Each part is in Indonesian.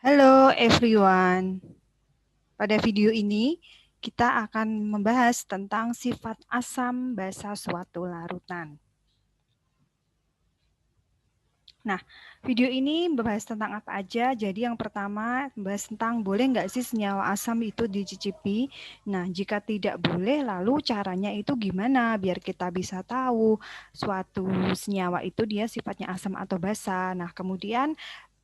Halo everyone. Pada video ini kita akan membahas tentang sifat asam basa suatu larutan. Nah, video ini membahas tentang apa aja. Jadi yang pertama membahas tentang boleh nggak sih senyawa asam itu dicicipi. Nah, jika tidak boleh, lalu caranya itu gimana biar kita bisa tahu suatu senyawa itu dia sifatnya asam atau basa. Nah, kemudian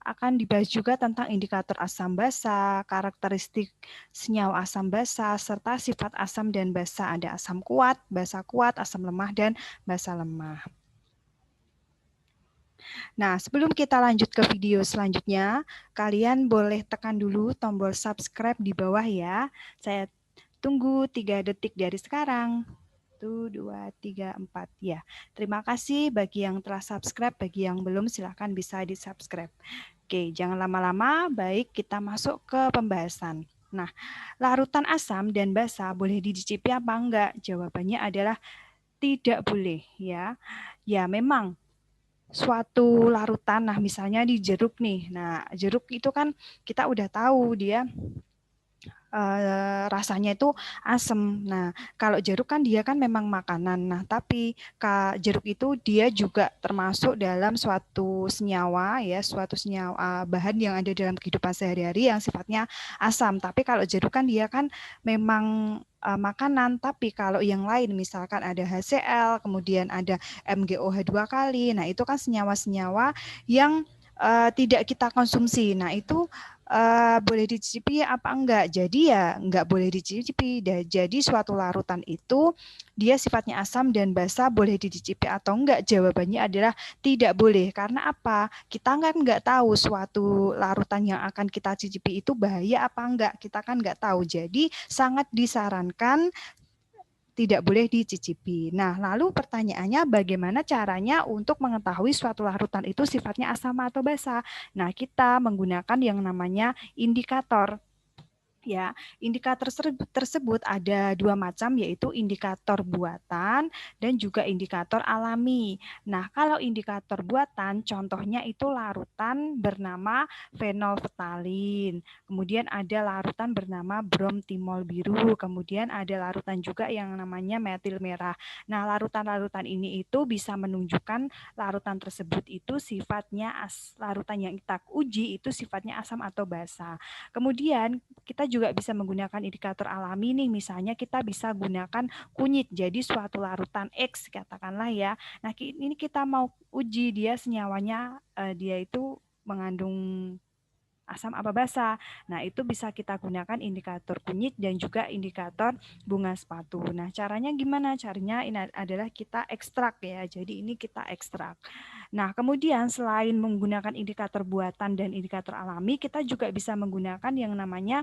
akan dibahas juga tentang indikator asam basa, karakteristik senyawa asam basa, serta sifat asam dan basa. Ada asam kuat, asam lemah, dan basa lemah. Nah, sebelum kita lanjut ke video selanjutnya, kalian boleh tekan dulu tombol subscribe di bawah ya. Saya tunggu 3 detik dari sekarang. 1, 2, 3, 4. Ya, terima kasih bagi yang telah subscribe, bagi yang belum silahkan bisa di subscribe. Oke, jangan lama-lama, baik kita masuk ke pembahasan. Nah, larutan asam dan basa boleh dicicipi apa enggak? Jawabannya adalah tidak boleh ya. Ya, memang suatu larutan, nah misalnya di jeruk nih, nah jeruk itu kan kita udah tahu dia rasanya itu asam. Nah, kalau jeruk kan dia kan memang makanan. Nah, tapi jeruk itu dia juga termasuk dalam suatu senyawa ya, suatu senyawa bahan yang ada dalam kehidupan sehari-hari yang sifatnya asam. Tapi kalau jeruk kan dia kan memang makanan, tapi kalau yang lain misalkan ada HCl, kemudian ada MgOH 2 kali. Nah, itu kan senyawa-senyawa yang tidak kita konsumsi. Nah, itu boleh dicicipi apa enggak? Jadi ya enggak boleh dicicipi. Jadi suatu larutan itu dia sifatnya asam dan basa boleh dicicipi atau enggak? Jawabannya adalah tidak boleh. Karena apa? Kita kan enggak tahu suatu larutan yang akan kita cicipi itu bahaya apa enggak. Kita kan enggak tahu. Jadi sangat disarankan tidak boleh dicicipi. Nah, lalu pertanyaannya bagaimana caranya untuk mengetahui suatu larutan itu sifatnya asam atau basa? Nah, kita menggunakan yang namanya indikator. Ya, indikator tersebut ada dua macam, yaitu indikator buatan dan juga indikator alami. Nah, kalau indikator buatan, contohnya itu larutan bernama fenolftalin. Kemudian ada larutan bernama bromtimol biru. Kemudian ada larutan juga yang namanya metil merah. Nah, larutan-larutan ini itu bisa menunjukkan larutan tersebut itu sifatnya larutan yang kita uji itu sifatnya asam atau basa. Kemudian kita juga bisa menggunakan indikator alami nih, misalnya kita bisa gunakan kunyit, jadi suatu larutan X katakanlah ya. Nah, ini kita mau uji dia senyawanya dia itu mengandung asam apa basa. Nah, itu bisa kita gunakan indikator kunyit dan juga indikator bunga sepatu. Nah, caranya gimana? Caranya ini adalah kita ekstrak ya. Jadi ini kita ekstrak. Nah, kemudian selain menggunakan indikator buatan dan indikator alami, kita juga bisa menggunakan yang namanya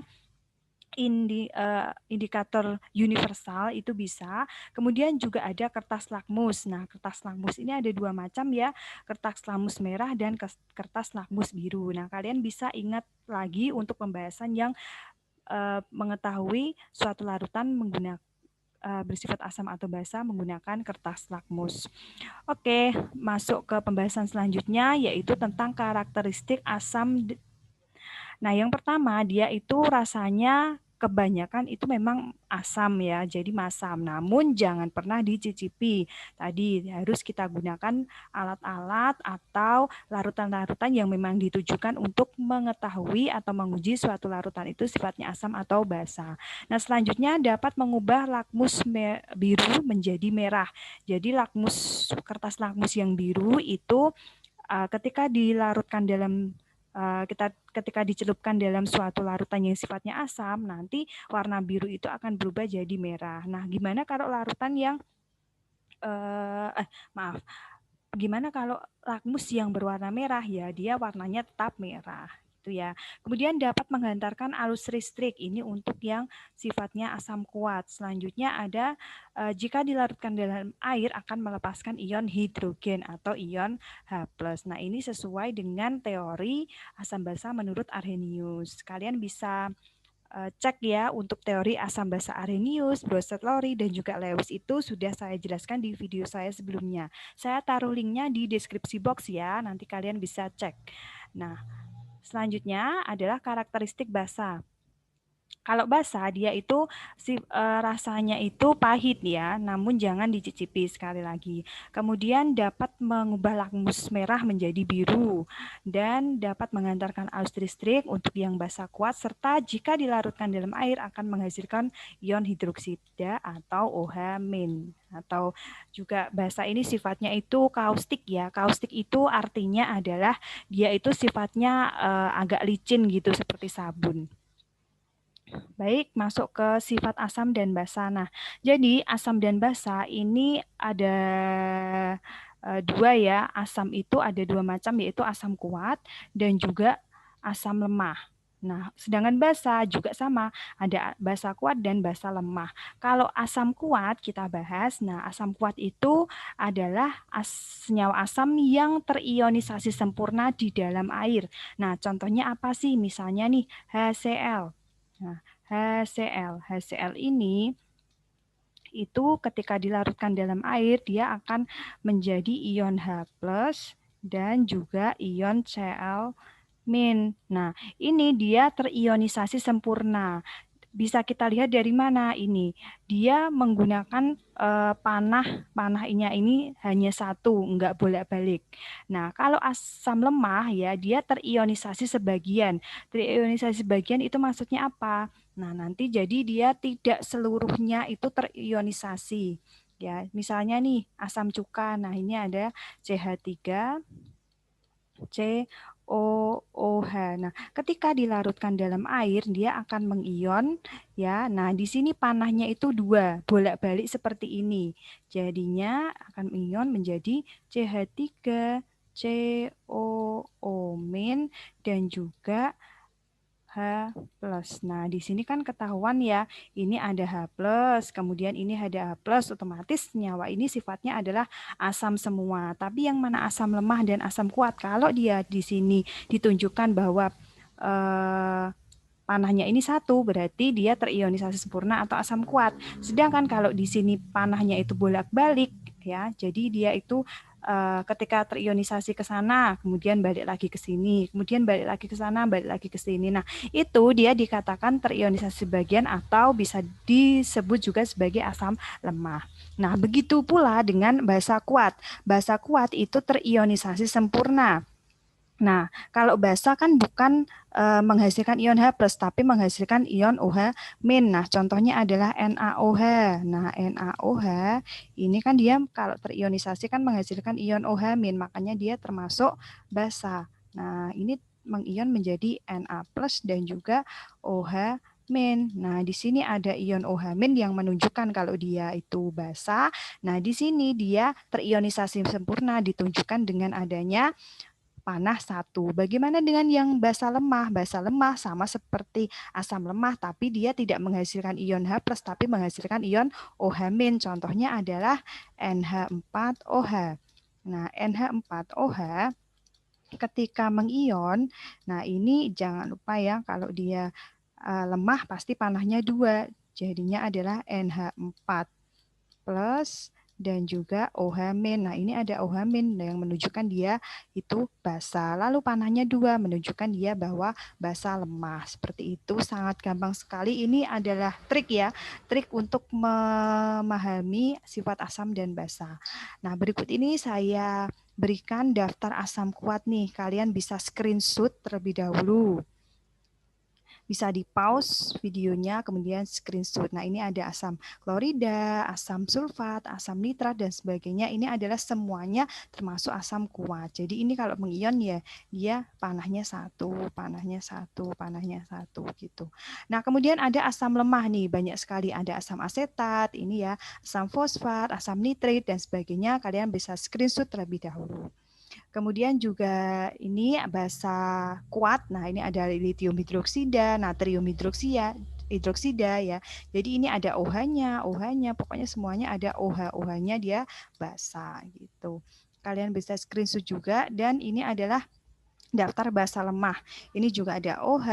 indikator universal itu bisa. Kemudian juga ada kertas lakmus. Nah, kertas lakmus ini ada dua macam ya, kertas lakmus merah dan kertas lakmus biru. Nah, kalian bisa ingat lagi untuk pembahasan yang mengetahui suatu larutan menggunakan bersifat asam atau basa menggunakan kertas lakmus. Oke, masuk ke pembahasan selanjutnya yaitu tentang karakteristik asam. Nah, yang pertama dia itu rasanya kebanyakan itu memang asam ya, jadi masam. Namun jangan pernah dicicipi. Tadi harus kita gunakan alat-alat atau larutan-larutan yang memang ditujukan untuk mengetahui atau menguji suatu larutan itu sifatnya asam atau basa. Nah, selanjutnya dapat mengubah lakmus biru menjadi merah. Jadi kertas lakmus yang biru itu ketika dilarutkan dalam ketika dicelupkan dalam suatu larutan yang sifatnya asam, nanti warna biru itu akan berubah jadi merah. Nah, gimana kalau larutan yang maaf, gimana kalau lakmus yang berwarna merah ya, dia warnanya tetap merah gitu ya. Kemudian dapat menghantarkan arus listrik, ini untuk yang sifatnya asam kuat. Selanjutnya ada jika dilarutkan dalam air akan melepaskan ion hidrogen atau ion H+. Nah, ini sesuai dengan teori asam basa menurut Arrhenius. Kalian bisa cek ya untuk teori asam basa Arrhenius, Bronsted-Lowry, dan juga Lewis itu sudah saya jelaskan di video saya sebelumnya. Saya taruh linknya di deskripsi box ya, nanti kalian bisa cek. Nah, selanjutnya adalah karakteristik basa. Kalau basa dia itu rasanya itu pahit ya, namun jangan dicicipi sekali lagi. Kemudian dapat mengubah lakmus merah menjadi biru dan dapat mengantarkan arus listrik untuk yang basa kuat serta jika dilarutkan dalam air akan menghasilkan ion hidroksida atau OH-. Atau juga basa ini sifatnya itu kaustik ya. Kaustik itu artinya adalah dia itu sifatnya agak licin gitu seperti sabun. Baik, masuk ke sifat asam dan basa. Nah, jadi asam dan basa ini ada dua ya. Asam itu ada dua macam, yaitu asam kuat dan juga asam lemah. Nah, sedangkan basa juga sama, ada basa kuat dan basa lemah. Kalau asam kuat kita bahas, nah asam kuat itu adalah senyawa asam yang terionisasi sempurna di dalam air. Nah, contohnya apa sih? Misalnya nih HCl. Nah, HCl ini itu ketika dilarutkan dalam air dia akan menjadi ion H+ dan juga ion Cl-. Nah, ini dia terionisasi sempurna. Bisa kita lihat dari mana ini? Dia menggunakan panahnya ini hanya satu, enggak bolak-balik. Nah, kalau asam lemah ya dia terionisasi sebagian. Terionisasi sebagian itu maksudnya apa? Nah, nanti jadi dia tidak seluruhnya itu terionisasi. Ya, misalnya nih asam cuka. Nah, ini ada CH3 COOH. Nah, ketika dilarutkan dalam air, dia akan mengion ya. Nah, di sini panahnya itu dua, bolak-balik seperti ini. Jadinya akan mengion menjadi CH3 COO- dan juga H+. Nah, di sini kan ketahuan ya, ini ada H+, kemudian ini ada H+, otomatis senyawa ini sifatnya adalah asam semua. Tapi yang mana asam lemah dan asam kuat? Kalau dia di sini ditunjukkan bahwa panahnya ini satu, berarti dia terionisasi sempurna atau asam kuat. Sedangkan kalau di sini panahnya itu bolak-balik, ya, jadi dia itu ketika terionisasi ke sana, kemudian balik lagi ke sini, kemudian balik lagi ke sana, balik lagi ke sini. Nah, itu dia dikatakan terionisasi sebagian atau bisa disebut juga sebagai asam lemah. Nah, begitu pula dengan basa kuat. Basa kuat itu terionisasi sempurna. Nah, kalau basa kan bukan menghasilkan ion H+, tapi menghasilkan ion OH-. Nah, contohnya adalah NaOH. Nah, NaOH ini kan dia kalau terionisasi kan menghasilkan ion OH-, makanya dia termasuk basa. Nah, ini mengion menjadi Na+ dan juga OH-. Nah, di sini ada ion OH- yang menunjukkan kalau dia itu basa. Nah, di sini dia terionisasi sempurna ditunjukkan dengan adanya panah satu. Bagaimana dengan yang basa lemah? Basa lemah sama seperti asam lemah, tapi dia tidak menghasilkan ion H+, tapi menghasilkan ion OH-. Contohnya adalah NH4OH. Nah, NH4OH ketika mengion, nah ini jangan lupa ya, kalau dia lemah pasti panahnya dua. Jadinya adalah NH4+ dan juga OH-. Nah, ini ada OH- yang menunjukkan dia itu basa. Lalu panahnya dua menunjukkan dia bahwa basa lemah. Seperti itu, sangat gampang sekali. Ini adalah trik ya, trik untuk memahami sifat asam dan basa. Nah, berikut ini saya berikan daftar asam kuat nih. Kalian bisa screenshot terlebih dahulu. Bisa di pause videonya, kemudian screenshot. Nah, ini ada asam klorida, asam sulfat, asam nitrat, dan sebagainya. Ini adalah semuanya termasuk asam kuat. Jadi ini kalau mengion ya, dia panahnya satu, panahnya satu, panahnya satu gitu. Nah, kemudian ada asam lemah nih, banyak sekali. Ada asam asetat, ini ya, asam fosfat, asam nitrit, dan sebagainya. Kalian bisa screenshot terlebih dahulu. Kemudian juga ini basa kuat. Nah, ini ada litium hidroksida, natrium hidroksida ya. Jadi ini ada OH-nya, OH-nya, pokoknya semuanya ada OH, OH-nya dia basa gitu. Kalian bisa screenshot juga, dan ini adalah daftar basa lemah. Ini juga ada OH,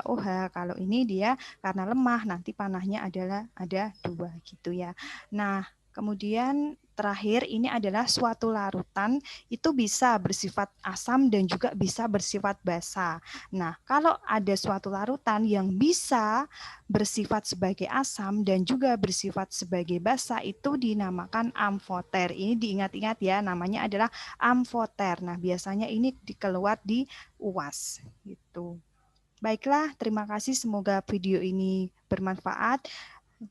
OH. Kalau ini dia karena lemah, nanti panahnya adalah ada 2 gitu ya. Nah, kemudian terakhir ini adalah suatu larutan itu bisa bersifat asam dan juga bisa bersifat basa. Nah, kalau ada suatu larutan yang bisa bersifat sebagai asam dan juga bersifat sebagai basa itu dinamakan amfoter. Ini diingat-ingat ya, namanya adalah amfoter. Nah, biasanya ini dikeluar di UAS gitu. Baiklah, terima kasih. Semoga video ini bermanfaat.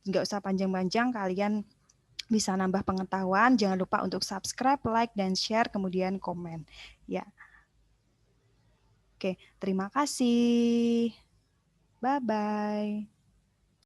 Nggak usah panjang-panjang, kalian bisa nambah pengetahuan. Jangan lupa untuk subscribe, like, dan share, kemudian komen. Ya, oke. Terima kasih. Bye-bye.